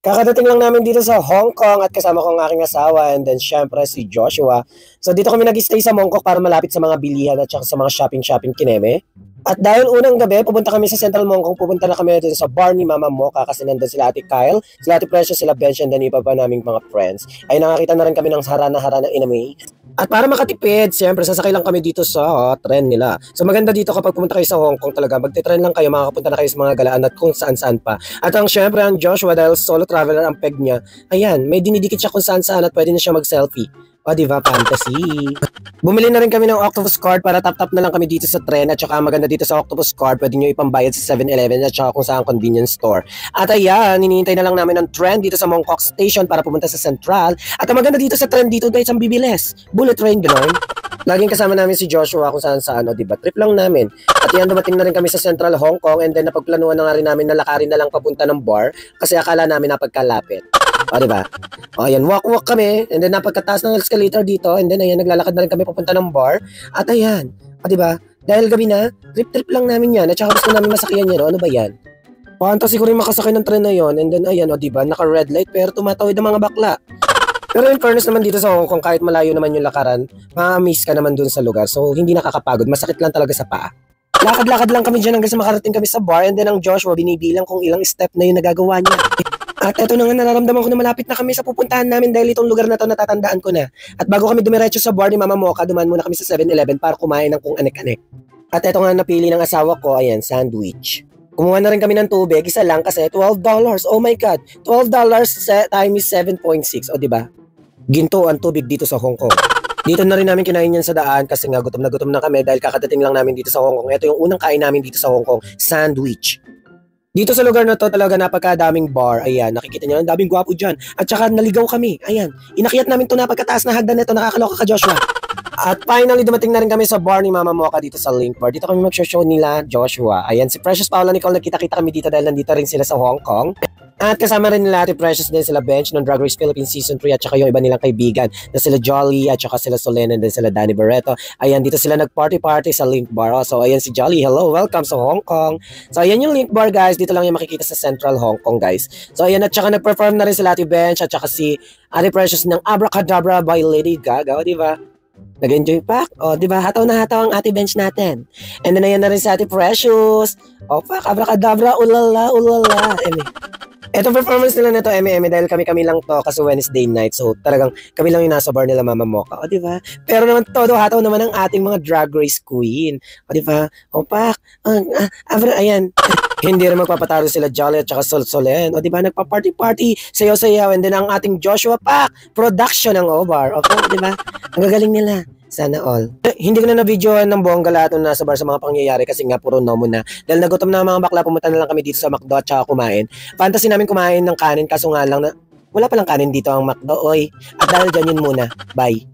Kakadating lang namin dito sa Hong Kong at kasama ko ang aking asawa and then syempre si Joshua. So dito kami nag-stay sa Mongkok para malapit sa mga bilihan at saka sa mga shopping kineme. At dahil unang gabi, pupunta kami sa Central Mongkok, pupunta na kami dito sa bar ni Mama Mocha kasi nandun sila Ate Kyle, sila Ate Precious, sila Bench and then iba pa naming mga friends. Ay nakakita na rin kami ng harana-harana iname. At para makatipid, siyempre sasakay lang kami dito sa tren nila. So maganda dito kapag pumunta kayo sa Hong Kong talaga, magte-tren lang kayo, makakapunta na kayo sa mga galaan at kung saan-saan pa. At ang siyempre ang Joshua dahil solo traveler ang peg niya, ayan, may dinidikit siya kung saan-saan at pwede na siya mag-selfie. O diba, fantasy. Bumili na rin kami ng Octopus card para tap-tap na lang kami dito sa tren at saka maganda dito sa Octopus card, pwede nyo ipambayad sa 7-Eleven at saka kung saan convenience store. At ayan, hinihintay na lang namin ang tren dito sa Mongkok Station para pumunta sa Central. At ang maganda dito sa tren dito guys, ang bibilis. Bullet train, gano'n. Laging kasama namin si Joshua kung saan-saan, o diba, trip lang namin. At yan, dumating na rin kami sa Central Hong Kong and then napagplanuhan na nga rin namin na lakarin na lang papunta ng bar kasi akala namin napagkalapit. O, diba? O, ayan, walk kami, and then napagkataas ng escalator dito, and then ayan, naglalakad na rin kami papunta ng bar, at ayan, o, diba? Dahil gabi na, trip lang namin yan, at saka gusto namin masakyan yan, o, ano ba yan? Fantasy ko rin makasakay ng tren na yon, and then ayan, o, diba? Naka-red light, pero tumatawid ang mga bakla. Pero in fairness naman dito sa Hong Kong, kahit malayo naman yung lakaran, ma-miss ka naman dun sa lugar, so hindi nakakapagod, masakit lang talaga sa paa. Lakad-lakad lang kami dyan hanggang sa makarating kami sa bar, and then ang Joshua, binibilang kung ilang step na yung nagagawa niya. At eto na nga, nararamdaman ko na malapit na kami sa pupuntahan namin dahil itong lugar na to natatandaan ko na. At bago kami dumiretso sa bar ni Mama Mocha, dumaan muna kami sa 7-Eleven para kumain ng kung anek-anek. At eto nga napili ng asawa ko, ayan, sandwich. Kumuha na rin kami ng tubig, isa lang kasi $12. Oh my God, $12 times 7.6, o diba? Ginto ang tubig dito sa Hong Kong. Dito na rin namin kinain yan sa daan kasi nga gutom na kami dahil kakadating lang namin dito sa Hong Kong. Ito yung unang kain namin dito sa Hong Kong, sandwich. Dito sa lugar na to talaga napakadaming bar. Ayan, nakikita nyo, ang daming gwapo dyan. At saka naligaw kami. Ayan, inakyat namin to napagkataas na hagdan nito. Nakakaloka ka, Joshua. At finally, dumating na rin kami sa bar ni Mama Mocha dito sa Link Bar. Dito kami mag-show nila, Joshua. Ayan, si Precious Paula Nicole, nagkita-kita kami dito dahil nandito rin sila sa Hong Kong. At kasama rin nila Ate Precious din sila Bench ng Drag Race Philippines Season 3 at saka yung iba nilang kaibigan na sila Jolly at saka sila Solen and then sila Danny Barreto. Ayan, dito sila nag-party sa Link Bar. Oh, so ayan si Jolly, hello, welcome sa Hong Kong. So ayan yung Link Bar guys, dito lang yung makikita sa Central Hong Kong guys. So ayan, at saka nag-perform na rin sila Ate Bench at saka si Ate Precious ng Abracadabra by Lady Gaga, o diba? Nag-enjoy pa? O, di ba? Hataw na hataw ang Ate Bench natin. And then ayan na rin si Ate Precious. O, pak, abracadabra, ulala. Etong performance nila nito, dahil kami lang to kasi Wednesday night. So, talagang kami lang yung nasa bar nila Mama Mocha. O, di ba? Pero naman todo hataw naman ang ating mga drag race queen. O, di ba? O, pak, ayan. Hindi rin magpapatalo sila Jolly at saka Solen. O, di ba? Nagpa-party, sayaw-sayaw. And then ang ating Joshua Pak, production ng O-Bar. O, di ba? Ang gagaling nila. Sana all. Hindi ko na na-videoan ng buong lahat nung nasa bar sa mga pangyayari kasi nga puro no muna. Dahil nagutom na mga bakla, pumunta na lang kami dito sa McDo at saka kumain. Fantasy namin kumain ng kanin kaso nga lang na wala palang kanin dito ang McDo. Oy. At dahil dyan yun muna. Bye.